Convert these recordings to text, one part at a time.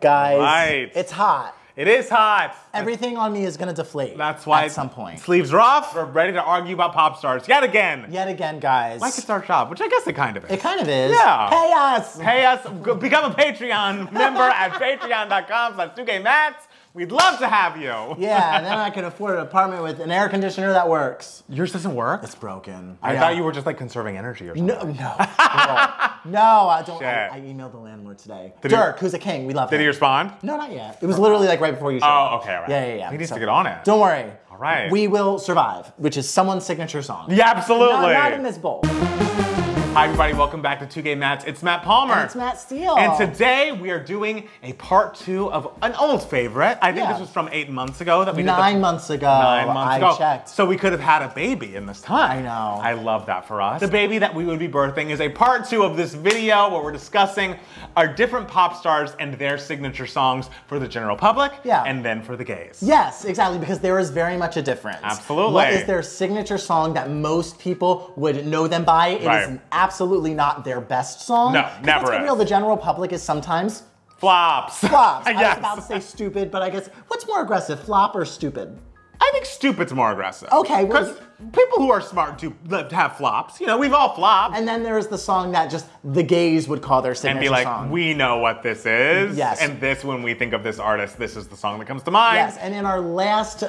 Guys, it's hot. It is hot. Everything on me is gonna deflate. That's why at some point. Sleeves are off. We're ready to argue about pop stars yet again. Yet again, guys. Like it's our job, which I guess it kind of is. It kind of is. Yeah. Pay us. Pay us. Become a Patreon member at patreon.com/2gaymats. We'd love to have you. Yeah, and then I can afford an apartment with an air conditioner that works. Yours doesn't work? It's broken. I thought you were just like conserving energy or something. No, no, I don't. I emailed the landlord today. Dirk, who's a king, we love him. Did he respond? No, not yet. It was literally like right before you showed up. Oh, okay, all right. Yeah. He needs to get on it. Don't worry. All right. We will survive, which is someone's signature song. Yeah, absolutely. Not in this bowl. Hi everybody, welcome back to 2Gay Mats. It's Matt Palmer. And it's Matt Steele. And today we are doing a part 2 of an old favorite. I think this was from 8 months ago that we did. 9 months ago. 9 months ago. I checked. So we could have had a baby in this time. I know. I love that for us. The baby that we would be birthing is a part 2 of this video where we're discussing our different pop stars and their signature songs for the general public and then for the gays. Yes, exactly, because there is very much a difference. Absolutely. What is their signature song that most people would know them by? It is absolutely not their best song. No, never let's get real, the general public is sometimes flops. Flops. Yes. I was about to say stupid, but I guess what's more aggressive, flop or stupid? I think stupid's more aggressive. Okay. Because people who are smart do have flops. You know, we've all flopped. And then there's the song that just the gays would call their signature song. And be like, we know what this is. Yes. And this, when we think of this artist, this is the song that comes to mind. Yes, and in our last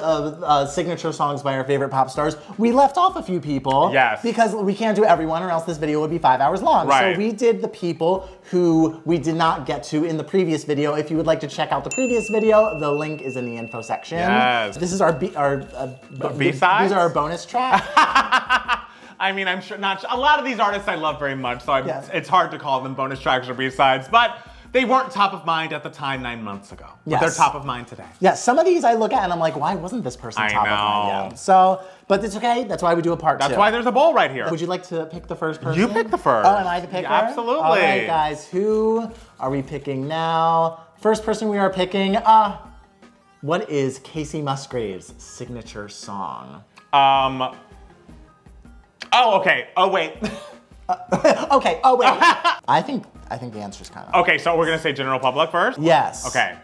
signature songs by our favorite pop stars, we left off a few people. Yes. Because we can't do everyone or else this video would be 5 hours long. Right. So we did the people who we did not get to in the previous video. If you would like to check out the previous video, the link is in the info section. Yes. This is our B-sides? These are our bonus tracks. I mean, I'm sure not. A lot of these artists I love very much, so it's hard to call them bonus tracks or B-sides, but they weren't top of mind at the time 9 months ago. But they're top of mind today. Yeah, some of these I look at and I'm like, why wasn't this person top of mind yet? So, but it's okay. That's why we do a part 2. That's why there's a bowl right here. Would you like to pick the first person? You pick the first. Oh, am I the picker? Yeah, absolutely. All right, guys, who are we picking now? First person we are picking, what is Kacey Musgraves' signature song? Oh, okay. Oh, wait. Okay, oh, wait. I think the answer's kind of Okay, so we're gonna say general public first? Yes. Okay.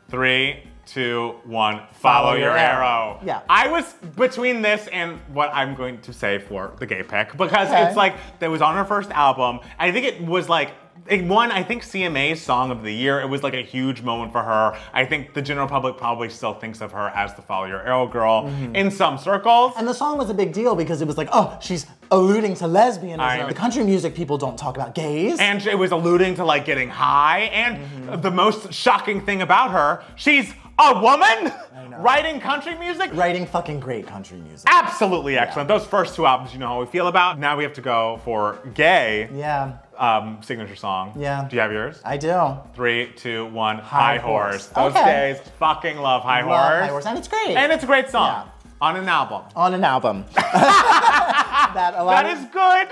3, 2, 1, follow your arrow. Yeah. I was between this and what I'm going to say for the gay pick, because it's like, that was on her first album. I think it was like, it won, I think, CMA's Song of the Year. It was like a huge moment for her. I think the general public probably still thinks of her as the Follow Your Arrow girl in some circles. And the song was a big deal because it was like, oh, she's alluding to lesbianism. The country music people don't talk about gays. And it was alluding to like getting high. And the most shocking thing about her, she's a woman writing country music. Writing fucking great country music. Absolutely excellent. Those first 2 albums, you know how we feel about. Now we have to go for gay. Yeah. Signature song. Yeah. Do you have yours? I do. 3, 2, 1, High Horse. Those Okay. gays fucking love High Horse. High Horse, and it's great. And it's a great song. Yeah. On an album. On an album. That is good.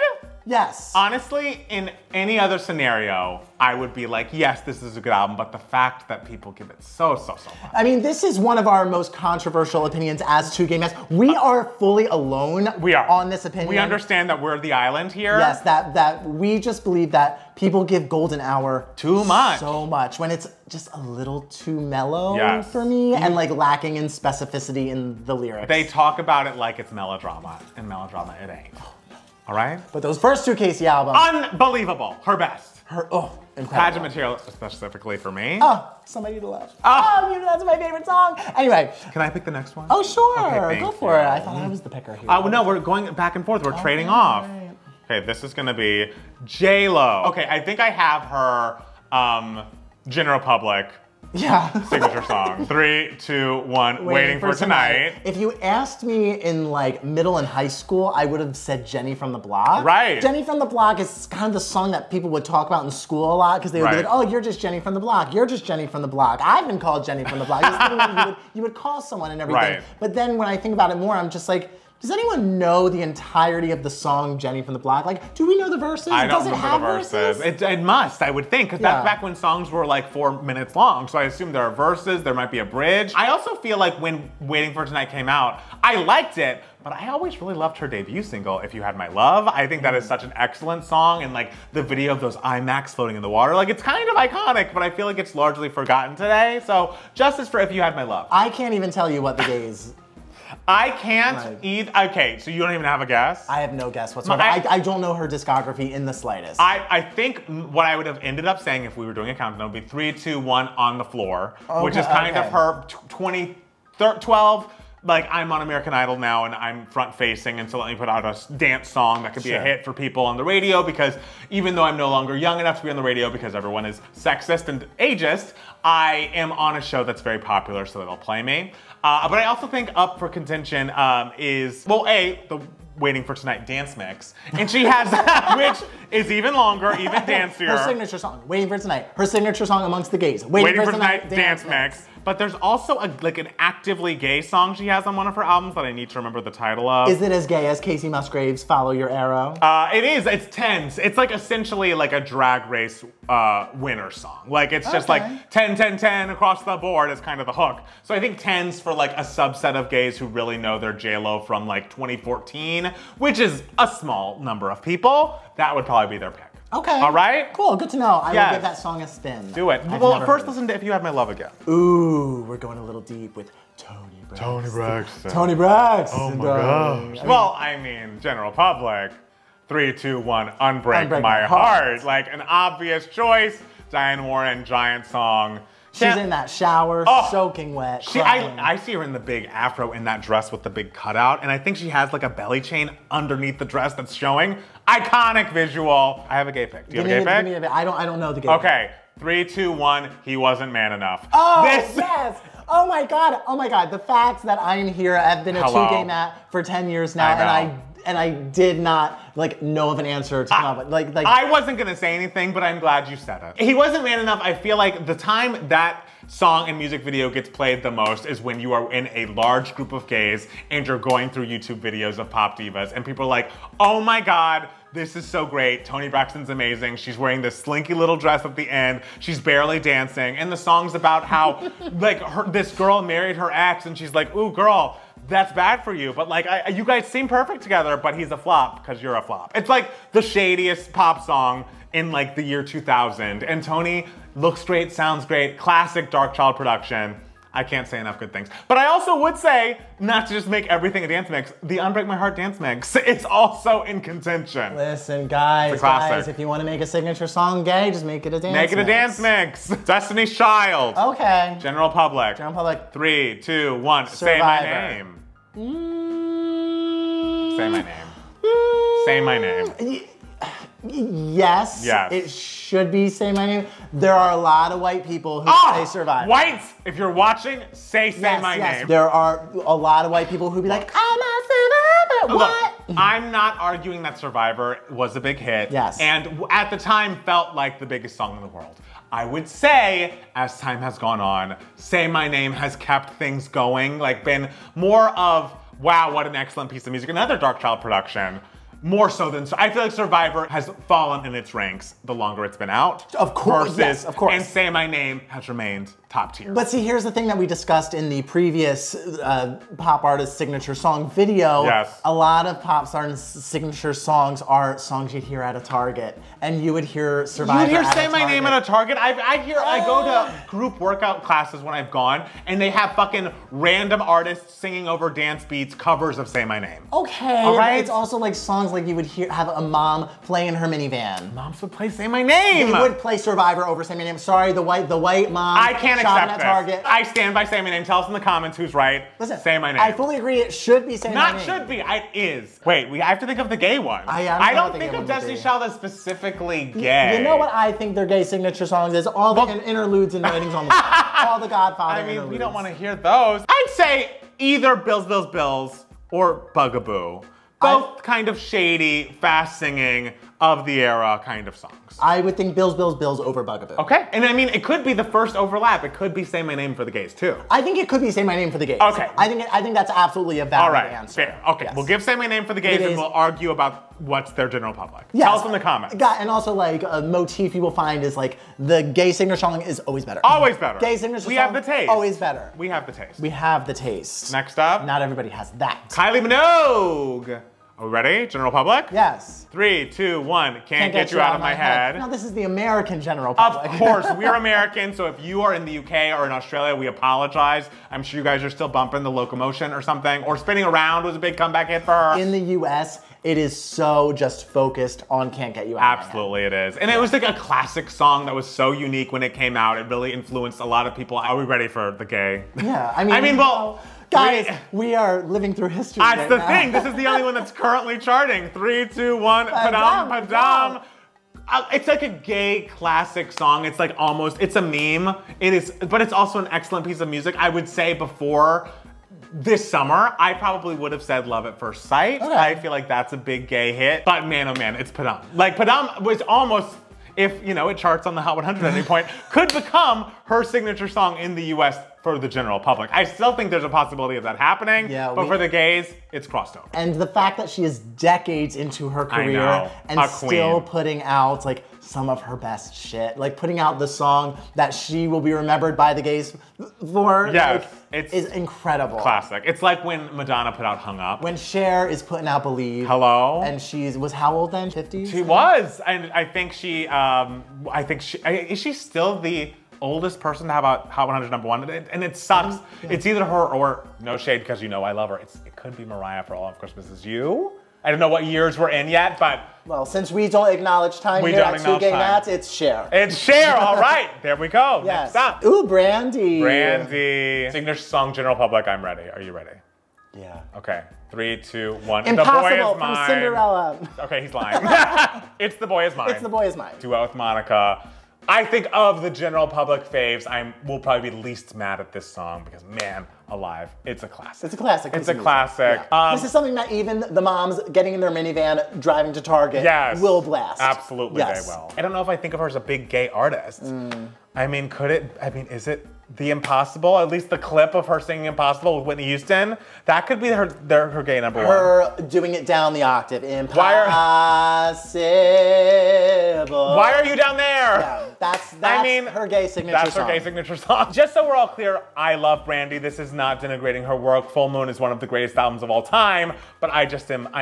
Yes. Honestly, in any other scenario, I would be like, yes, this is a good album, but the fact that people give it so much. I mean, this is one of our most controversial opinions as 2Gay Mats. We are fully alone on this opinion. We understand that we're the island here. Yes, that we just believe that people give Golden Hour too much. So much, when it's just a little too mellow for me and like lacking in specificity in the lyrics. They talk about it like it's melodrama, and melodrama it ain't. All right? But those first 2 Kacey albums. Unbelievable. Her best. Incredible. Pageant material specifically for me. Oh, Somebody to Love. Oh, that's my favorite song. Anyway. Can I pick the next one? Oh, sure. Okay, go for it. I thought I was the picker here. No, we're going back and forth. We're trading off. Okay, this is gonna be J-Lo. Okay, I think I have her general public signature song. 3, 2, 1, Waiting for Tonight. If you asked me in like middle and high school, I would have said Jenny from the Block. Right. Jenny from the Block is kind of the song that people would talk about in school a lot because they would be like, oh, you're just Jenny from the Block. You're just Jenny from the Block. I've been called Jenny from the Block. You would call someone and everything. But then when I think about it more, I'm just like, Does anyone know the entirety of the song Jenny from the Block? Like, do we know the verses? I don't Does it remember have the verses. verses? It must, I would think, because that's back when songs were like 4 minutes long. So I assume there are verses, there might be a bridge. I also feel like when Waiting for Tonight came out, I liked it, but I always really loved her debut single, If You Had My Love. I think that is such an excellent song, and like the video of those IMAX floating in the water, like it's kind of iconic, but I feel like it's largely forgotten today. So justice for If You Had My Love. I can't even tell you what the gays. I can't either. Okay, so you don't even have a guess? I have no guess whatsoever. I don't know her discography in the slightest. I think what I would have ended up saying if we were doing a countdown would be 3, 2, 1 on the floor, which is kind of her 2012. Like, I'm on American Idol now and I'm front facing, and so let me put out a dance song that could be a hit for people on the radio, because even though I'm no longer young enough to be on the radio because everyone is sexist and ageist, I am on a show that's very popular, so they'll play me. But I also think up for contention is, well, the Waiting for Tonight dance mix. And she has, which is even longer, even dancier. Her signature song, Waiting for Tonight. Her signature song amongst the gays. Waiting for Tonight dance mix. But there's also like an actively gay song she has on one of her albums that I need to remember the title of. Is it as gay as Kacey Musgraves' Follow Your Arrow? It is, it's tense. It's like essentially like a drag race winner song. Like it's just like 10, 10, 10 across the board is kind of the hook. So I think 10's for like a subset of gays who really know their J-Lo from like 2014, which is a small number of people. That would probably be their pick. Okay. All right? Cool, good to know. I will give that song a spin. Do it. Well, first listen to If You Had My Love again. Ooh, we're going a little deep with Toni Braxton. Toni Braxton. Toni Braxton. Oh my gosh. Well, I mean, general public. 3, 2, 1, Unbreak My Heart. Like an obvious choice. Diane Warren, giant song. She's in that shower, soaking wet. I see her in the big afro in that dress with the big cutout, and I think she has like a belly chain underneath the dress that's showing. Iconic visual. I have a gay pick. Do you have a gay pick? I don't know the gay pick. Okay, 3, 2, 1, He Wasn't Man Enough. Oh, yes! Oh my God. The fact that I'm here, I've been a two-gay Matt for 10 years now, and I did not like know of an answer to come up with. Like I wasn't gonna say anything, but I'm glad you said it. He Wasn't Man Enough. I feel like the time that song and music video gets played the most is when you are in a large group of gays and you're going through YouTube videos of pop divas and people are like, oh my God, this is so great. Toni Braxton's amazing. She's wearing this slinky little dress at the end. She's barely dancing. And the song's about how like this girl married her ex and she's like, ooh girl, that's bad for you. But like, you guys seem perfect together, but he's a flop because you're a flop. It's like the shadiest pop song in like the year 2000. And Toni looks great, sounds great, classic Dark Child production. I can't say enough good things. But I also would say, not to just make everything a dance mix, the Unbreak My Heart dance mix, it's also in contention. Listen, guys, if you want to make a signature song gay, just make it a dance mix. Make it a dance mix. Destiny's Child. Okay. General Public. 3, 2, 1, Survivor. Say My Name. Say my name. Say my name. Yes, it should be Say My Name. There are a lot of white people who say Survivor. Whites, if you're watching, say My Name. There are a lot of white people who be like, I'm a survivor. What? Look, I'm not arguing that Survivor was a big hit. Yes. And at the time felt like the biggest song in the world. I would say, as time has gone on, Say My Name has kept things going, like been more of, wow, what an excellent piece of music. Another Dark Child production. More so than, I feel like Survivor has fallen in its ranks the longer it's been out. Of course, yes, of course. And Say My Name has remained top tier. But see, here's the thing that we discussed in the previous pop artist signature song video. Yes. A lot of pop stars' signature songs are songs you'd hear at a Target. And you would hear Survivor You would hear Say My Name at a Target? I go to group workout classes when I've gone, and they have fucking random artists singing over dance beats covers of Say My Name. Okay. All right? It's also like songs like you would have a mom play in her minivan. Moms would play Say My Name. They would play Survivor over Say My Name. Sorry, the white mom. I can't accept this. Target. I stand by Say My Name. Tell us in the comments who's right. Listen, Say My Name. I fully agree. It should be Say My Name. Not should be. It is. Wait, I have to think of the gay one. I don't think of Destiny's Child as specifically gay. You know what I think their gay signature songs is? All the interludes and writings on the wall. All the Godfather interludes. We don't want to hear those. I'd say either Bills or Bugaboo. Both kind of shady, fast singing, of the era kind of songs. I would think Bills, Bills, Bills over Bugaboo. Okay, and I mean, it could be the first overlap. It could be Say My Name for the gays too. I think it could be Say My Name for the gays. Okay. I think that's absolutely a valid answer. Fair. Okay, yes. We'll give Say My Name for the gays, and we'll argue about what's their general public. Yes. Tell us in the comments. And also, like, a motif you will find is, like, the gay singer song is always better. Always better. Gay singer song, we have the taste. Always better. We have the taste. We have the taste. Next up. Not everybody has that. Kylie Minogue. Are we ready? General public? Yes. 3, 2, 1. Can't get you out of my head. Now, this is the American general public. Of course, we're American, so if you are in the UK or in Australia, we apologize. I'm sure you guys are still bumping the Locomotion or something, or Spinning Around was a big comeback hit for her. In the US, it is so just focused on Can't Get You Out. Absolutely it is. And it was like a classic song that was so unique when it came out. It really influenced a lot of people. Are we ready for the gay? Yeah, I mean, well, guys, we are living through history. That's right the now. thing. This is the only one that's currently charting. 3, 2, 1. Padam, padam. It's like a gay classic song. It's like almost, it's a meme. It is, but it's also an excellent piece of music. I would say before this summer, I probably would have said Love at First Sight. Okay. I feel like that's a big gay hit. But man, oh man, it's Padam. Like Padam was almost, if you know, it charts on the Hot 100 at any point, could become her signature song in the US for the general public. I still think there's a possibility of that happening, but for the gays, it's crossed over. And the fact that she is decades into her career and a still queen. putting out like some of her best shit, like putting out the song that she will be remembered by the gays for, Yes, like, is incredible. Classic. It's like when Madonna put out Hung Up. When Cher is putting out Believe. Hello? And she was how old then? 50s? She was, and I think she, is she still the oldest person to have a Hot 100 #1? And it sucks. Yeah. It's either her or, no shade because you know I love her, it could be Mariah for All of Christmas Is You. I don't know what years we're in yet, but. Well, since we don't acknowledge time here at Two Gay Nats, it's Cher. It's Cher, all right. There we go. Yes. Next up. Ooh, Brandy. Brandy. Signature song, general public, I'm ready. Are you ready? Yeah. Okay, 3, 2, 1. Impossible The Boy Is from Mine. Cinderella. Okay, he's lying. It's The Boy Is Mine. It's The Boy Is Mine. Duet with Monica. I think of the general public faves, will probably be least mad at this song because man, alive, it's a classic. It's a classic. It's a classic. Yeah. This is something that even the moms getting in their minivan driving to Target will blast. Absolutely, they will. I don't know if I think of her as a big gay artist. I mean, is it The Impossible? At least the clip of her singing Impossible with Whitney Houston, that could be her gay #1. Her doing it down the octave. Impossible. Why are you down there? Yeah, that's her gay signature song. That's her gay signature song. Just so we're all clear, I love Brandy. This is not denigrating her work. Full Moon is one of the greatest albums of all time, but I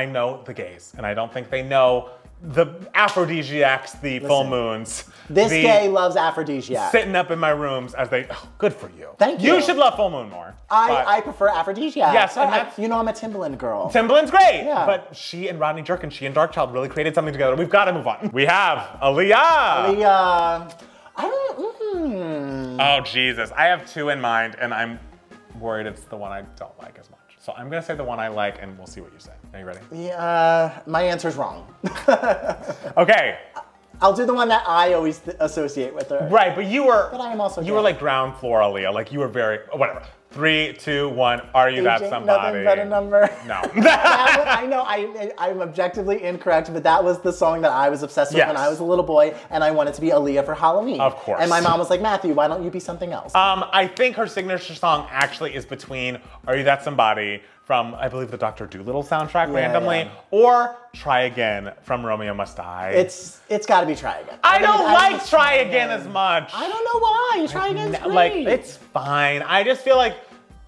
know the gays, and I don't think they know the aphrodisiacs, the full moons. This gay loves aphrodisiacs. Sitting up in my rooms as they, good for you. Thank you. You should love full moon more. I prefer aphrodisiacs. Yes, and you know I'm a Timbaland girl. Timbaland's great, yeah. But she and Rodney Jerkin, she and Darkchild really created something together. We've got to move on. We have Aaliyah. Aaliyah, I don't, Oh, Jesus. I have 2 in mind, and I'm worried it's the one I don't like as much. So I'm gonna say the one I like, and we'll see what you say. Are you ready? Yeah, my answer's wrong. Okay. I'll do the one that I always associate with her. Right, but you were. But I am also. You were like ground floor Aaliyah. Like you were very whatever. 3, 2, 1. Are you that somebody? Nothing but a number. No. I know I'm objectively incorrect, but that was the song that I was obsessed with when I was a little boy, and I wanted to be Aaliyah for Halloween. Of course. And my mom was like, Matthew, why don't you be something else? I think her signature song actually is between Are You That Somebody from, I believe, the Dr. Dolittle soundtrack randomly, or Try Again from Romeo Must Die. It's got to be Try Again. I don't like Try Again as much. I don't know why. Try Again's great. Like, it's fine. I just feel like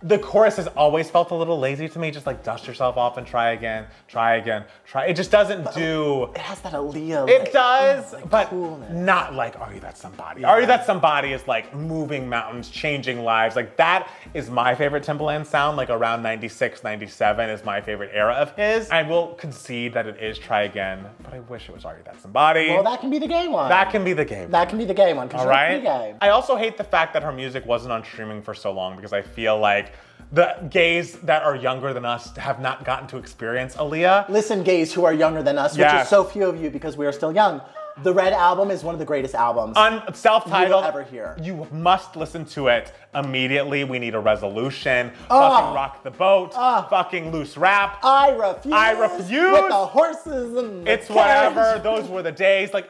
the chorus has always felt a little lazy to me. Just like dust yourself off and try again, try again, try. It just doesn't do. It has that Aaliyah. It does, but coolness. Not like Are You That Somebody. Are You That Somebody is like moving mountains, changing lives. Like that is my favorite Timbaland sound. Like around 96, 97 is my favorite era of his. I will concede that it is Try Again, but I wish it was Are You That Somebody. Well, that can be the gay one. That can be the gay one. That can be the gay one. All right. Gay. I also hate the fact that her music wasn't on streaming for so long because I feel like the gays that are younger than us have not gotten to experience Aaliyah. Listen, gays who are younger than us, which is so few of you because we are still young. The Red Album is one of the greatest albums Self-titled. you will ever hear. You must listen to it immediately. We need a resolution. Fucking Rock the Boat. Fucking Loose Rap. I Refuse. I Refuse. With the horses and the It's carriage. whatever. Those were the days. Like,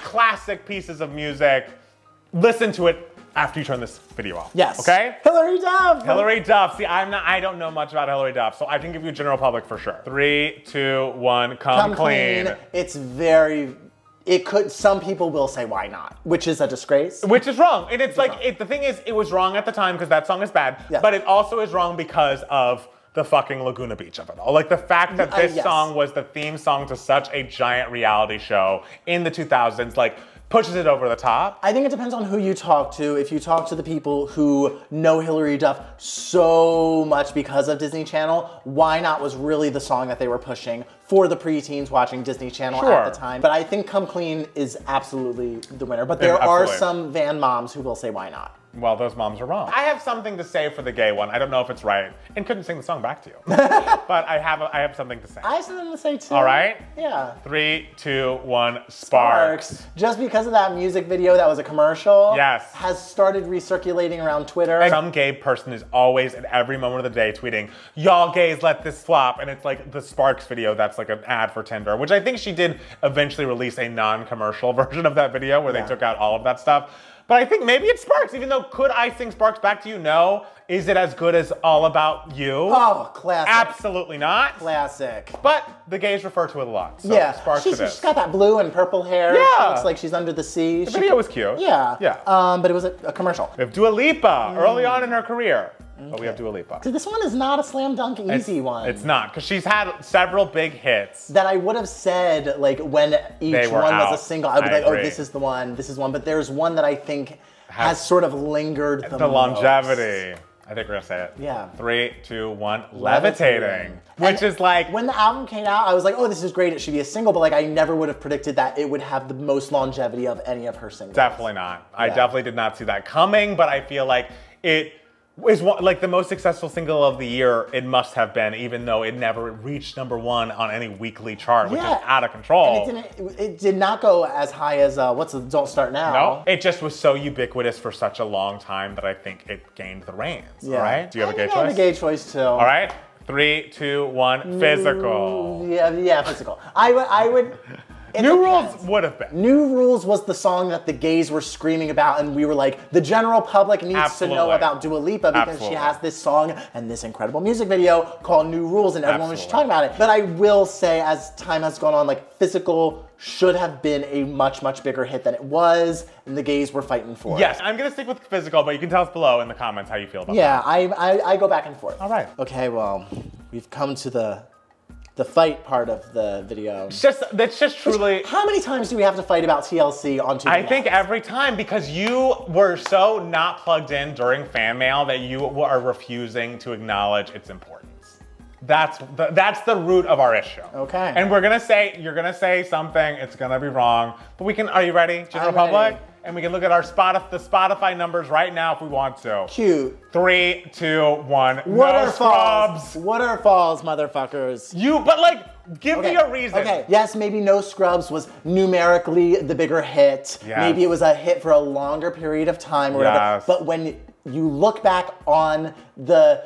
classic pieces of music. Listen to it after you turn this video off. Yes. Okay? Hilary Duff. Hilary Duff. See, I don't know much about Hilary Duff, so I can give you a general public for sure. 3, 2, 1, come clean. It's some people will say why not, which is a disgrace. Which is wrong. And it's the thing is, it was wrong at the time because that song is bad, but it also is wrong because of the fucking Laguna Beach of it all. Like the fact that this song was the theme song to such a giant reality show in the 2000s, like, pushes it over the top. I think it depends on who you talk to. If you talk to the people who know Hilary Duff so much because of Disney Channel, Why Not was really the song that they were pushing for the preteens watching Disney Channel at the time. But I think Come Clean is absolutely the winner. But there are some van moms who will say Why Not. Well, those moms are wrong. I have something to say for the gay one. I don't know if it's right, and couldn't sing the song back to you. But I have something to say. I have something to say too. All right? Yeah. 3, 2, 1, Sparks. Just because of that music video that was a commercial, yes, has started recirculating around Twitter. And some gay person is always at every moment of the day tweeting, y'all gays let this flop, and it's like the Sparks video that's like an ad for Tinder, which I think she did eventually release a non-commercial version of that video where they took out all of that stuff. But I think maybe it's Sparks, even though could I sing Sparks back to you? No. Is it as good as All About You? Oh, classic. Absolutely not. Classic. But the gays refer to it a lot, so Sparks she's got that blue and purple hair. Yeah. She looks like she's under the sea. The video was cute. Yeah. Yeah. But it was a commercial. We have Dua Lipa early on in her career. But we have Dua Lipa. This one is not a slam dunk easy one. It's not, because she's had several big hits. That I would have said, like, when each one was a single, I would be like, oh, this is the one, this is one. But there's one that I think has sort of lingered the most. Longevity. I think we're gonna say it. Yeah. 3, 2, 1, Levitating. Which is like... When the album came out, I was like, oh, this is great, it should be a single, but like, I never would have predicted that it would have the most longevity of any of her singles. Definitely not. I definitely did not see that coming, but I feel like it is like the most successful single of the year. It must have been, even though it never reached #1 on any weekly chart, which is out of control. And it did not go as high as Don't Start Now. No, it just was so ubiquitous for such a long time that I think it gained the reins. Yeah. All right, do you have a gay choice? I have a gay choice too. All right, 3, 2, 1, Physical. Yeah, Physical. I would. New Rules would have been. New Rules was the song that the gays were screaming about, and we were like, the general public needs to know about Dua Lipa because she has this song and this incredible music video called New Rules, and everyone was just talking about it. But I will say, as time has gone on, like, Physical should have been a much, much bigger hit than it was, and the gays were fighting for it. Yes, I'm gonna stick with Physical, but you can tell us below in the comments how you feel about that. Yeah, I go back and forth. All right. Okay, well, we've come to the fight part of the video. That's just truly... How many times do we have to fight about TLC on Tuesday I think every time, because you were so not plugged in during fan mail that you are refusing to acknowledge its importance. That's the root of our issue. Okay. And you're gonna say something, it's gonna be wrong, but we can, are you ready, General Public? And we can look at our the Spotify numbers right now if we want to. Cute. 3, 2, 1. Waterfalls. Waterfalls, motherfuckers. But like, give me a reason. Okay, yes, maybe No Scrubs was numerically the bigger hit. Yes. Maybe it was a hit for a longer period of time or whatever. Yes. But when you look back on the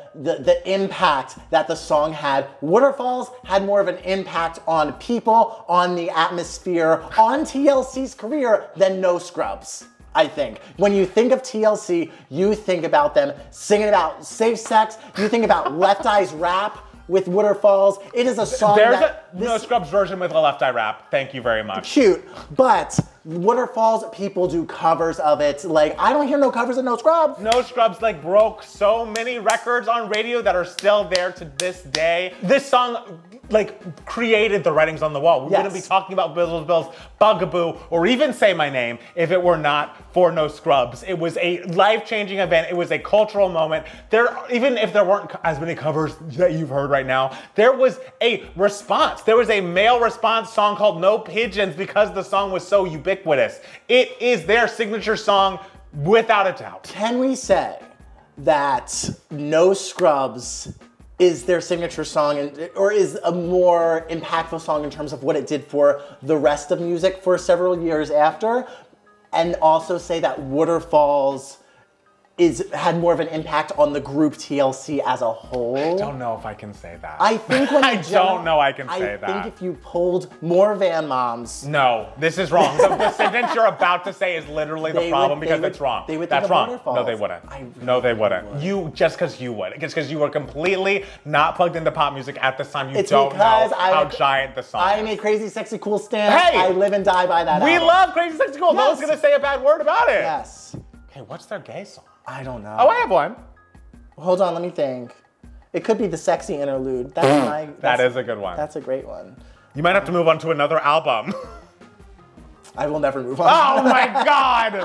impact that the song had, Waterfalls had more of an impact on people, on the atmosphere, on TLC's career than No Scrubs, I think. When you think of TLC, you think about them singing about safe sex, you think about Left Eye's rap with Waterfalls. It is a song There's a No Scrubs version with a Left Eye rap. Thank you very much. Cute, but Waterfalls, people do covers of it. Like, I don't hear no covers of No Scrubs. No Scrubs like broke so many records on radio that are still there to this day. This song like created the writings on the wall. We wouldn't be talking about Bill's Bugaboo or even Say My Name if it were not for No Scrubs. It was a life-changing event. It was a cultural moment. Even if there weren't as many covers that you've heard right now, there was a response. There was a male response song called No Pigeons because the song was so ubiquitous. It is their signature song without a doubt. Can we say that No Scrubs is their signature song, or is a more impactful song in terms of what it did for the rest of music for several years after, and also say that Waterfalls had more of an impact on the group TLC as a whole. I don't know if I can say that. I think when I don't know I can say that. I think if you pulled more Van Moms. No, this is wrong. The sentence you're about to say is literally the problem because it's wrong. They would That's think of wrong. Waterfalls. No, they wouldn't. Really no, they wouldn't. You, just because you would. It's because you were completely not plugged into pop music at this time. You don't know how giant the song is. I'm a Crazy Sexy Cool stan. Hey! I live and die by that We album. love Crazy Sexy Cool. Yes. No one's going to say a bad word about it. Yes. Okay, what's their gay song? I don't know. Oh, I have one. Hold on, let me think. It could be the Sexy Interlude. That is a good one. That's a great one. You might have to move on to another album. I will never move on. Oh my God! Do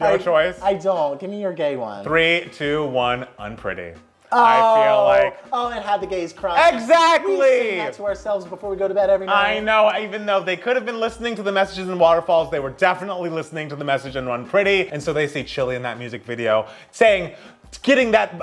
you have a choice? I don't. Give me your gay one. 3, 2, 1, Unpretty. Oh, I feel like... Oh, it had the gays crying. Exactly! We sing that to ourselves before we go to bed every night. I know, even though they could have been listening to the messages in Waterfalls, they were definitely listening to the message in Unpretty. And so they see Chili in that music video saying, getting that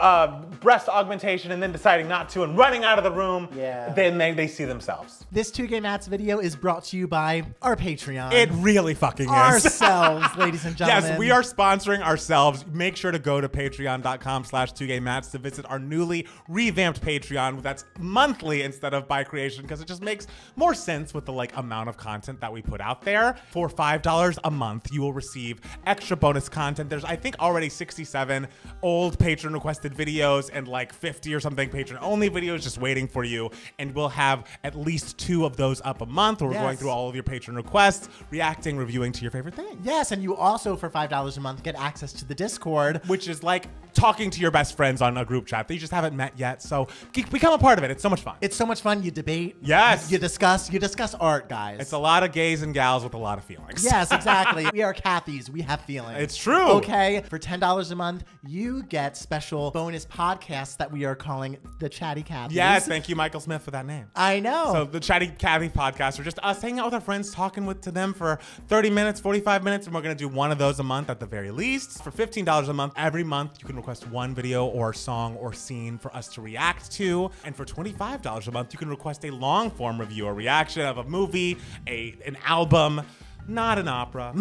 breast augmentation and then deciding not to and running out of the room. Yeah. Then they see themselves. This 2 Gay Mats video is brought to you by our Patreon. It really fucking is. Ourselves, ladies and gentlemen. Yes, we are sponsoring ourselves. Make sure to go to patreon.com/2gaymats to visit our newly revamped Patreon. That's monthly instead of by creation because it just makes more sense with the amount of content that we put out there. For $5 a month, you will receive extra bonus content. There's, I think, already 67 old patron requested videos and 50 or something patron only videos just waiting for you. And we'll have at least 2 of those up a month where we're going through all of your patron requests, reacting, reviewing to your favorite thing. Yes, and you also, for $5 a month, get access to the Discord, which is like talking to your best friends on a group chat that you just haven't met yet. So become a part of it. It's so much fun. It's so much fun. You debate. Yes. You discuss art, guys. It's a lot of gays and gals with a lot of feelings. Yes, exactly. We are Cathys. We have feelings. It's true. Okay. For $10 a month, you get special bonus podcasts that we are calling the Chatty Cathys. Yes, thank you, Michael Smith, for that name. I know. So the Chatty Cathy podcast are just us hanging out with our friends, talking to them for 30 minutes, 45 minutes, and we're going to do one of those a month at the very least. For $15 a month, every month, you can request one video or song or scene for us to react to. And for $25 a month, you can request a long form review or reaction of a movie, an album, not an opera,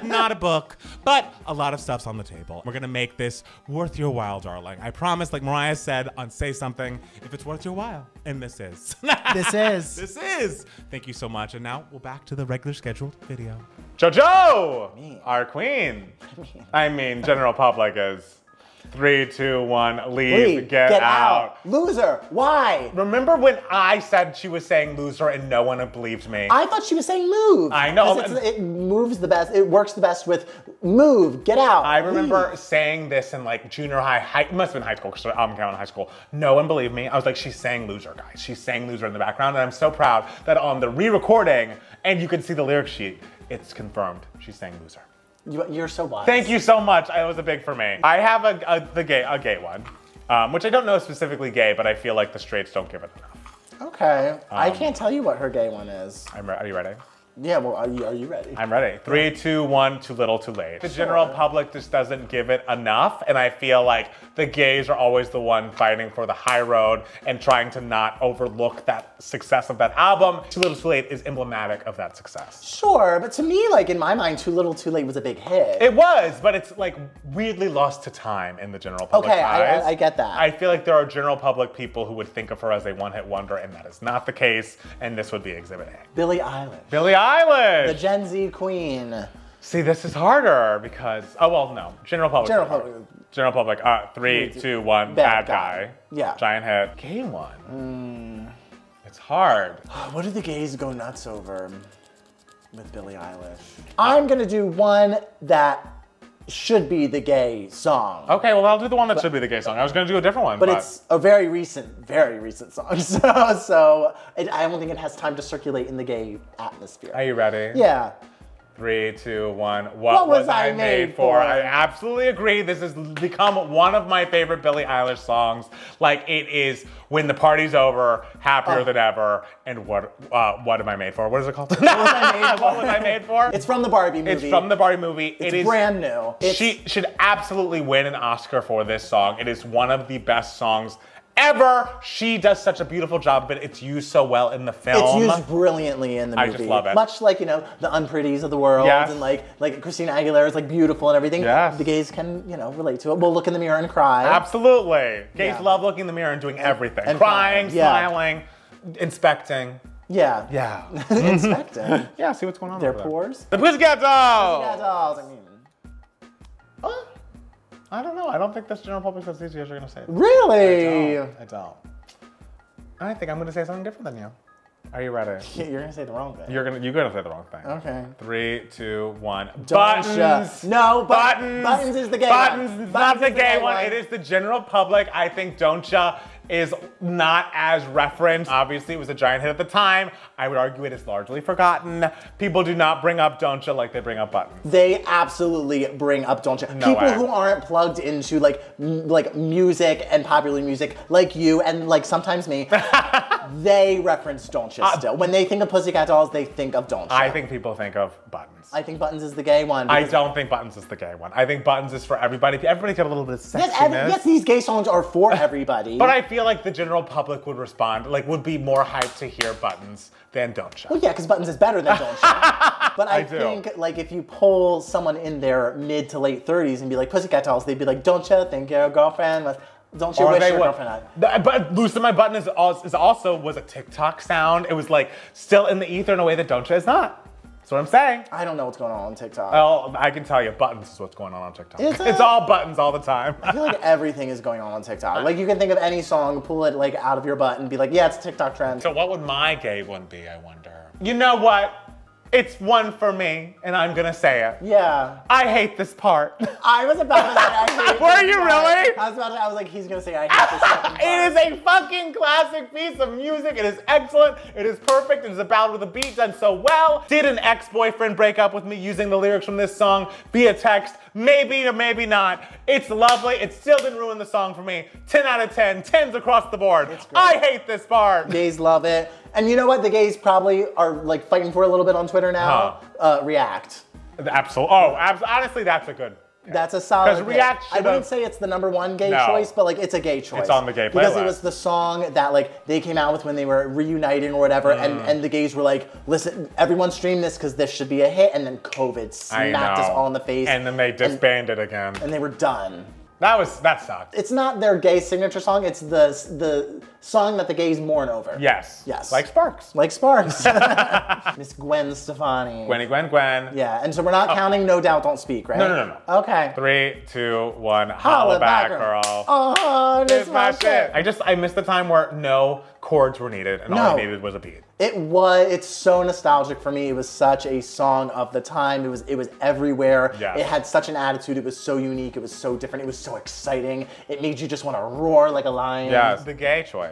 not a book, but a lot of stuff's on the table. We're gonna make this worth your while, darling. I promise, like Mariah said on Say Something, if it's worth your while, and this is. This is. This is. Thank you so much. And now we're back to the regular scheduled video. Jojo, our queen. I mean, general public is 3, 2, 1, leave, get out. Loser, why? Remember when I said she was saying loser and no one believed me? I thought she was saying move. I know. It moves the best, it works the best with move, get out. I remember saying this in junior high, it must have been high school, because I'm counting high school. No one believed me. I was like, she's saying loser, guys. She's saying loser in the background, and I'm so proud that on the re-recording, and you can see the lyric sheet, it's confirmed. She's saying loser. You're so wise. Thank you so much. That was a big for me. I have a gay one, which I don't know is specifically gay, but I feel like the straights don't give it enough. Okay. I can't tell you what her gay one is. Are you ready? Yeah, well, are you ready? I'm ready. 3, 2, 1, too little, too late. The general public just doesn't give it enough, and I feel like the gays are always the one fighting for the high road and trying to not overlook that success of that album. Too Little, Too Late is emblematic of that success. Sure, but to me, in my mind, Too Little, Too Late was a big hit. It was, but it's weirdly lost to time in the general public eyes. I get that. I feel like there are general public people who would think of her as a one-hit wonder, and that is not the case, and this would be Exhibit A. Billie Eilish. Billie Eilish! The Gen Z queen. See, this is harder because, no, general public. General public, 3, 2, 1, bad guy. Yeah. Giant hit. Gay one. It's hard. What do the gays go nuts over with Billie Eilish? I'm gonna do one that should be the gay song. Okay, well, I'll do the one that should be the gay song. I was gonna do a different one, but it's a very recent song. So I don't think it has time to circulate in the gay atmosphere. Are you ready? Yeah. 3, 2, 1. What was I made for? I absolutely agree. This has become one of my favorite Billie Eilish songs. It is When the Party's Over, Happier Than Ever, and What Am I Made For? What is it called? What was I made for? It's from the Barbie movie. It's from the Barbie movie. It's brand new. She should absolutely win an Oscar for this song. It is one of the best songs ever. She does such a beautiful job, but it's used so well in the film. It's used brilliantly in the movie. I just love it. Much like, you know, the Unpretties of the world, Yes. and like Christina Aguilera is like beautiful and everything. Yes. The gays can, you know, relate to it. We'll look in the mirror and cry. Absolutely. Gays Yeah. love looking in the mirror and doing everything. and Crying, crying. Yeah. smiling, inspecting. Yeah. Yeah. Inspecting. Yeah, see what's going on Their over there. pores. The Pussycat Dolls! Yeah, dolls. I mean, I don't know. I don't think this general public says these years are going to say it. really? I don't. I think I'm going to say something different than you. Are you ready? You're gonna say the wrong thing. You're gonna say the wrong thing. Okay. 3, 2, 1. Don't Buttons. No, Buttons. Buttons is the gay Buttons one. is not Buttons the is gay one. It is the general public. I think Don't Ya is not as referenced. Obviously, it was a giant hit at the time. I would argue it is largely forgotten. People do not bring up Don't Ya like they bring up Buttons. They absolutely bring up Don't Ya. No People way. who aren't plugged into like music and popular music, like you and like sometimes me, they reference Don't Ya still. When they think of Pussycat Dolls, they think of Don't Ya. I think people think of Buttons. I think Buttons is the gay one. I don't think Buttons is the gay one. I think Buttons is for everybody. Everybody got a little bit of sexiness. Yes, these gay songs are for everybody. But I feel like the general public would respond, like would be more hyped to hear Buttons than Don't Ya. Well, yeah, because Buttons is better than Don't Ya. But I do. think, like, if you poll someone in their mid to late 30s and be like, Pussycat Dolls, they'd be like, Don't Ya think your girlfriend was... Don't you Or wish they your would. girlfriend had... But Loosen My Button is also was a TikTok sound. It was like still in the ether in a way that Don't Ya is not. That's what I'm saying. I don't know what's going on TikTok. Well, I can tell you, Buttons is what's going on TikTok. Is it? It's all buttons all the time. I feel like everything is going on TikTok. Like, you can think of any song, pull it, like, out of your butt and be like, yeah, it's a TikTok trend. So what would my gay one be, I wonder? You know what? It's one for me, and I'm gonna say it. Yeah. I hate this part. I was about to say I hate Were this you part. really? I was like, he's gonna say I hate this fucking part. It is a fucking classic piece of music. It is excellent. It is perfect. It is a ballad with a beat done so well. Did an ex-boyfriend break up with me using the lyrics from this song via text? Maybe or maybe not. It's lovely. It still didn't ruin the song for me. 10 out of 10. 10s across the board. It's great. I hate this part. Gays love it. And you know what? The gays probably are like fighting for a little bit on Twitter now. React. Absolutely. Oh, honestly, that's a good. That's a solid 'Cause React hit. I wouldn't say it's the #1 gay No. choice, but like it's a gay choice. It's on the gay Because it playlist. was the song that like they came out with when they were reuniting or whatever, and the gays were like, listen, everyone stream this because this should be a hit, and then COVID smacked us all in the face. And then they disbanded again. And they were done. That sucked. It's not their gay signature song, it's the song that the gays mourn over. Yes. Yes. Like Sparks. Like Sparks. Miss Gwen Stefani. Gwen. Yeah, and so we're not counting No Doubt Don't Speak, right? No. Okay. 3, 2, 1. Holla back, girl. Oh, this It's my shit. I missed the time where no chords were needed and all I needed was a beat. It's so nostalgic for me. It was such a song of the time. It was everywhere. Yes. It had such an attitude. It was so unique. It was so different. It was so exciting. It made you just want to roar like a lion. Yes. The gay choice.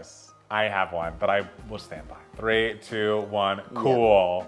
I have one that I will stand by. 3, 2, 1. Cool.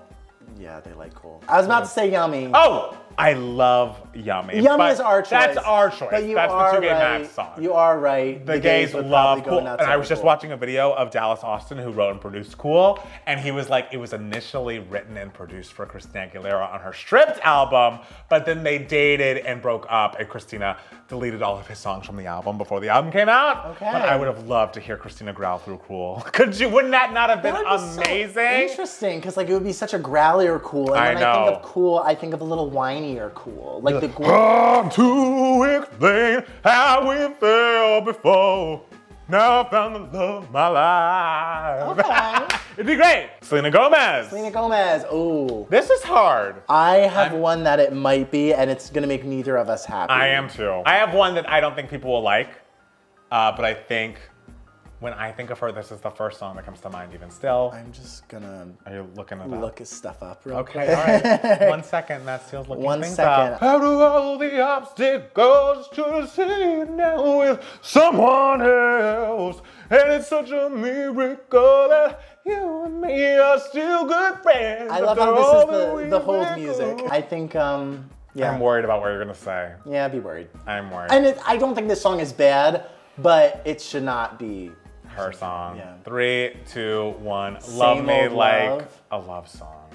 Yeah, they like cool. I was about to say Yummy. Oh! I love Yummy. Yummy but is our choice. That's our choice. But you that's are the Two Gay right. Max song. You are right. The gays would love probably go Cool. nuts And I over was just Cool. watching a video of Dallas Austin, who wrote and produced Cool, and he was like, it was initially written and produced for Christina Aguilera on her Stripped album, but then they dated and broke up, and Christina deleted all of his songs from the album before the album came out. Okay. But I would have loved to hear Christina growl through Cool. Wouldn't that not have been That would be amazing? So interesting, because like it would be such a growlier Cool, and I when I think know. of Cool, I think of a little whinier Cool, like the To explain how we felt before. Now I found the love of my life. Okay. It'd be great. Selena Gomez. Selena Gomez. Ooh. This is hard. I have one that it might be, and it's gonna make neither of us happy. I am too. I have one that I don't think people will like, but I think when I think of her, this is the first song that comes to mind even still. I'm just gonna Are you looking it up? look his stuff up real Okay, quick. all right. 1 second, that steals looking One things second. up. Out of all the obstacles to see now with someone else. And it's such a miracle that you and me are still good friends. I love how this is the hold music. I think, yeah. I'm worried about what you're gonna say. Yeah, I'd be worried. I'm worried. And I don't think this song is bad, but it should not be Her song. Yeah. 3, 2, 1. Love Same Me Old Like Love. a Love Song.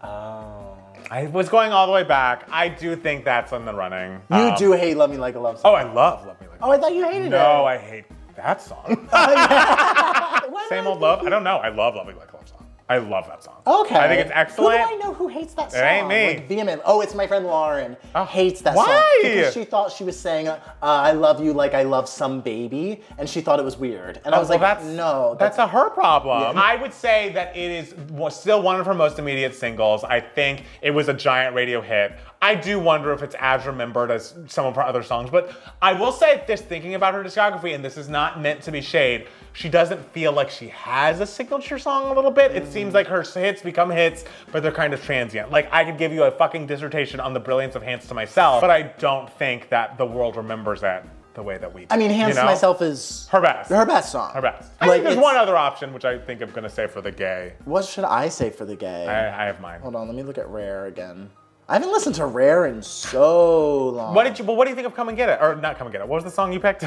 Oh. I was going all the way back. I do think that's in the running. You do hate Love Me Like a Love Oh, Song. I love Love Me Like a Oh, I thought you hated it. No, I hate that song. Why Same do I Old Love. think I don't know. I love Lovely Like Love Song. I love that song. Okay. I think it's excellent. Who do I know who hates that song? It ain't me. Like, vehement. Oh, it's my friend Lauren. Hates that why? song. Because she thought she was saying, I love you like I love some baby, and she thought it was weird. And I was like, no. That's a her problem. Yeah. I would say that it is still one of her most immediate singles. I think it was a giant radio hit. I do wonder if it's as remembered as some of her other songs, but I will say this, thinking about her discography, and this is not meant to be shade, she doesn't feel like she has a signature song a little bit. It seems like her hits become hits, but they're kind of transient. Like, I could give you a fucking dissertation on the brilliance of Hands to Myself, but I don't think that the world remembers it the way that we do. I mean, Hands you to know? Myself is her best. Her best song. Her best. Like, I think there's it's- one other option, which I think I'm gonna say for the gay. What should I say for the gay? I have mine. Hold on, let me look at Rare again. I haven't listened to Rare in so long. What do you think of Come and Get It? Or not Come and Get It. What was the song you picked?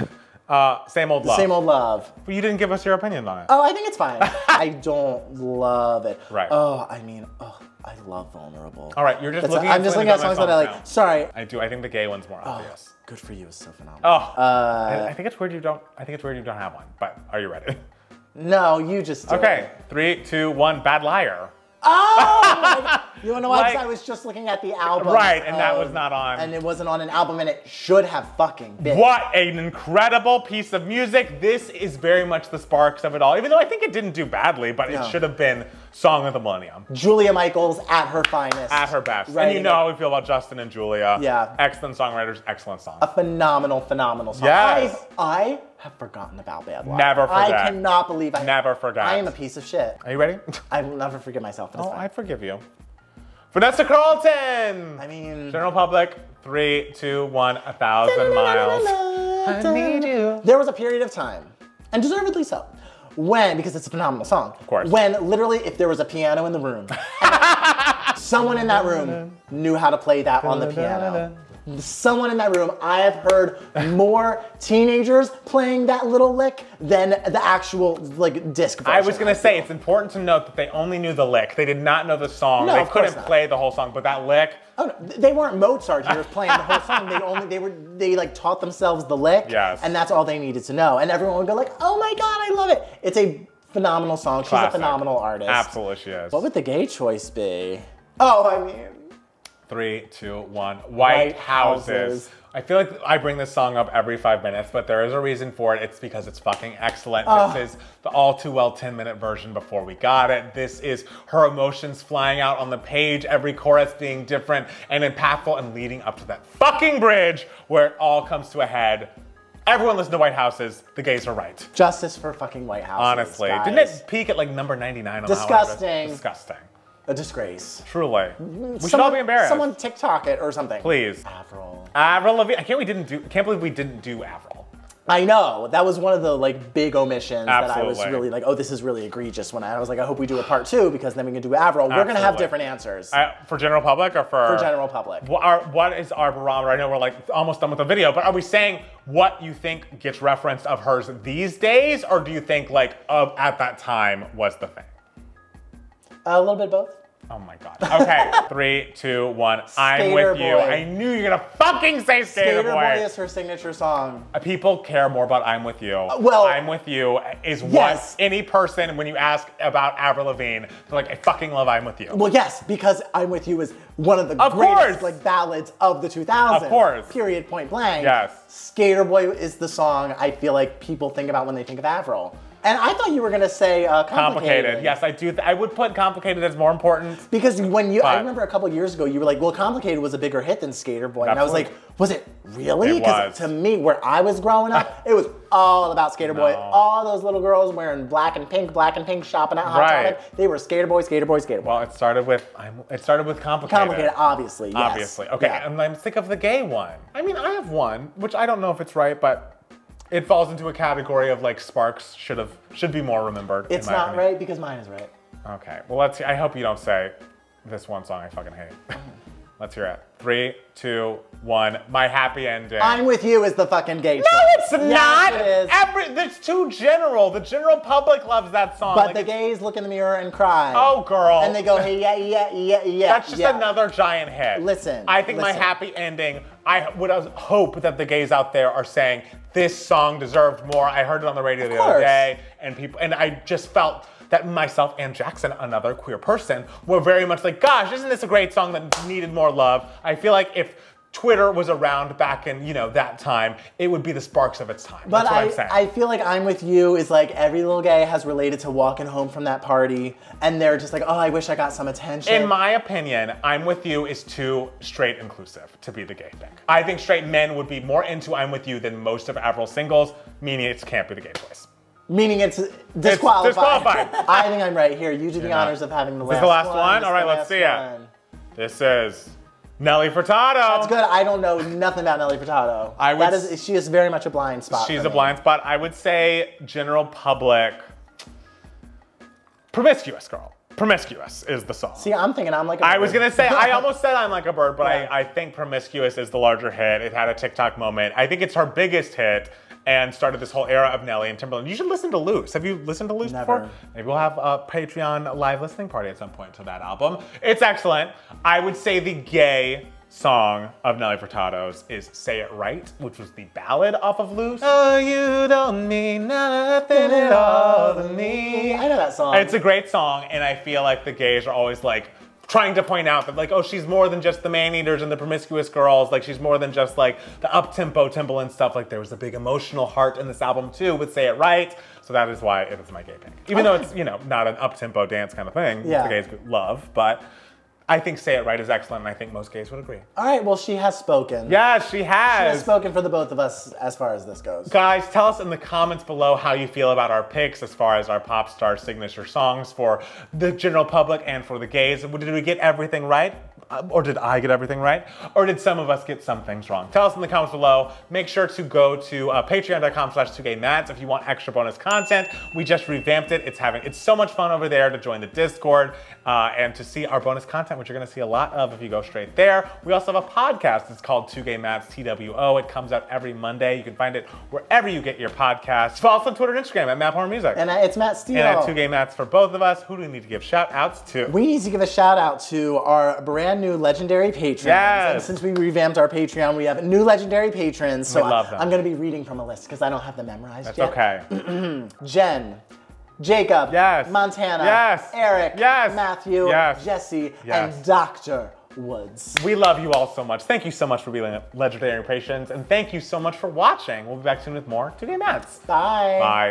Same Old Love. Same Old Love. But you didn't give us your opinion on it. Oh, I think it's fine. I don't love it. Right. Oh, I mean, I love Vulnerable. All right, you're just That's- looking I'm at just Selena looking at songs that I like. now. Sorry. I do. I think the gay one's more obvious. Good for You is so phenomenal. Oh, I think it's weird you don't. I think it's weird you don't have one. But are you ready? No, you just did. Okay, 3, 2, 1. Bad Liar. Oh! You wanna know why? 'Cause Like- I was just looking at the album. Right, and that was not on. And it wasn't on an album, and it should have fucking been. What an incredible piece of music. This is very much the sparks of it all. Even though I think it didn't do badly, but it should have been Song of the Millennium. Julia Michaels at her finest. At her best. Right. And you know how we feel about Justin and Julia. Yeah. Excellent songwriters, excellent song. A phenomenal, phenomenal song. Yes. I have forgotten about Bad Liar. Never forget. I cannot believe I Never forget. I am a piece of shit. Are you ready? I will never forgive myself. But it's Oh, fine. I forgive you. Vanessa Carlton! I mean... General public, 3, 2, 1, 1,000 miles. I need you. There was a period of time, and deservedly so, when, because it's a phenomenal song, of course. when literally if there was a piano in the room, someone in that room knew how to play that on the piano. Someone in that room, I have heard more teenagers playing that little lick than the actual like disc version. I was gonna say, it's important to note that they only knew the lick. They did not know the song. No, They of course couldn't not. play the whole song, but that lick, Oh, no, they weren't Mozart here playing the whole song. They like taught themselves the lick, Yes. and that's all they needed to know. And everyone would go like, "Oh my god, I love it!" It's a phenomenal song. She's Classic. a phenomenal artist. absolutely she is. What would the gay choice be? Oh, I mean, 3, 2, 1. White White Houses. Houses. I feel like I bring this song up every 5 minutes, but there is a reason for it. It's because it's fucking excellent. This is the all too well 10-minute version before we got it. This is her emotions flying out on the page, every chorus being different and impactful and leading up to that fucking bridge where it all comes to a head. Everyone listen to White Houses. The gays are right. justice for fucking White Houses. Honestly. guys. Didn't it peak at like number 99 on the Hot 100? Disgusting. Disgusting. A disgrace. Truly. We should all be embarrassed. Someone TikTok it or something. Please. Avril. Avril Lavigne. I can't believe we didn't do Avril. I know. That was one of the like big omissions that I was Absolutely. really like, oh, this is really egregious. When I was like, I hope we do a part 2 because then we can do Avril. We're gonna have Absolutely. different answers For general public or for general public. What is our barometer? I know we're like almost done with the video, but are we saying what you think gets referenced of hers these days, or do you think like at that time was the thing? A little bit both. Oh my god. Okay, 3, 2, 1. I'm Skater with you. Boy. I knew you were gonna fucking say Skater Skater Boy. Boy is her signature song. People care more about I'm With You. well- I'm With You is Yes. what any person, when you ask about Avril Lavigne, they're like, I fucking love I'm With You. Well, yes, because I'm With You is one of the Of greatest course. like ballads of the 2000s. Of course. Period, point blank. Yes. Skater Boy is the song I feel like people think about when they think of Avril. And I thought you were gonna say Complicated. Yes, I do. I would put Complicated as more important. Because when you, I But- remember a couple years ago, you were like, well, Complicated was a bigger hit than Skater Boy. And I was Absolutely. like, was it really? It was. To me, where I was growing up, it was all about Skater Boy. No. All those little girls wearing black and pink, shopping at Hot Right. Topic. They were Skater Boy, Skater Boy, Skater Boy. Well, it started with Complicated. Complicated, obviously, yes. Obviously. Okay, Yeah. and I'm sick of the gay one. I mean, I have one, which I don't know if it's right, but it falls into a category of like Sparks should be more remembered. It's in my not opinion. right because mine is right. Okay, well let's see. I hope you don't say this one song I fucking hate. Let's hear it. 3, 2, 1. My Happy Ending. I'm With You is the fucking gay No, choice. it's Yes, not. it is. it's too general. The general public loves that song. But like, the gays look in the mirror and cry. Oh, girl. And they go, hey, yeah. That's just another giant hit. Listen. I think my happy ending, I would hope that the gays out there are saying, this song deserved more. I heard it on the radio the other day, and I just felt that myself and Jackson, another queer person, were very much like, gosh, isn't this a great song that needed more love? I feel like if Twitter was around back in, that time, it would be the sparks of its time. But That's what I'm saying. I feel like I'm With You is like every little gay has related to walking home from that party, and they're just like, oh, I wish I got some attention. In my opinion, I'm With You is too straight inclusive to be the gay pick. I think straight men would be more into I'm With You than most of Avril's singles, meaning it can't be the gay voice. Meaning it's disqualified. It's disqualified. I think I'm right here. You do the honors of having the last one. Is this the last one? All right, let's see it. This is Nelly Furtado. That's good. I don't know nothing about Nelly Furtado. She is very much a blind spot. She's a blind spot. I would say general public, Promiscuous Girl. Promiscuous is the song. See, I'm thinking I'm Like a Bird. I was gonna say, I almost said I'm Like a Bird, but I think Promiscuous is the larger hit. It had a TikTok moment. I think it's her biggest hit and started this whole era of Nelly and Timberland. You should listen to Loose. Have you listened to Loose before? Maybe we'll have a Patreon live listening party at some point to that album. It's excellent. I would say the gay song of Nelly Furtado's is Say It Right, which was the ballad off of Loose. Oh, you don't mean nothing at all to me. I know that song. It's a great song, and I feel like the gays are always like, trying to point out that like, oh, she's more than just the man-eaters and the promiscuous girls. Like, she's more than just like the up-tempo Timbaland stuff. Like, there was a big emotional heart in this album too with Say It Right. So that is why it is my gay pick. Even though it's, not an up-tempo dance kind of thing, the gays love, but I think Say It Right is excellent, and I think most gays would agree. All right, well, she has spoken. Yes, she has. She has spoken for the both of us as far as this goes. Guys, tell us in the comments below how you feel about our picks as far as our pop star signature songs for the general public and for the gays. Did we get everything right? Or did I get everything right? Or did some of us get some things wrong? Tell us in the comments below. Make sure to go to patreon.com/2gaymats if you want extra bonus content. We just revamped it. It's so much fun over there to join the Discord and to see our bonus content, which you're gonna see a lot of if you go straight there. We also have a podcast. It's called 2gaymats, TWO. It comes out every Monday. You can find it wherever you get your podcasts. Follow us on Twitter and Instagram at MattHorrorMusic. And it's Matt Steele. And at 2gaymats for both of us. Who do we need to give shout outs to? We need to give a shout out to our brand new legendary patrons. Yes. And since we revamped our Patreon, we have new legendary patrons. So we love them. I'm going to be reading from a list because I don't have them memorized That's yet. okay. Jen, Jacob, Montana, Eric, Matthew, Jesse, and Dr. Woods. We love you all so much. Thank you so much for being legendary patrons, and thank you so much for watching. We'll be back soon with more 2Gay Mats. Bye. Bye.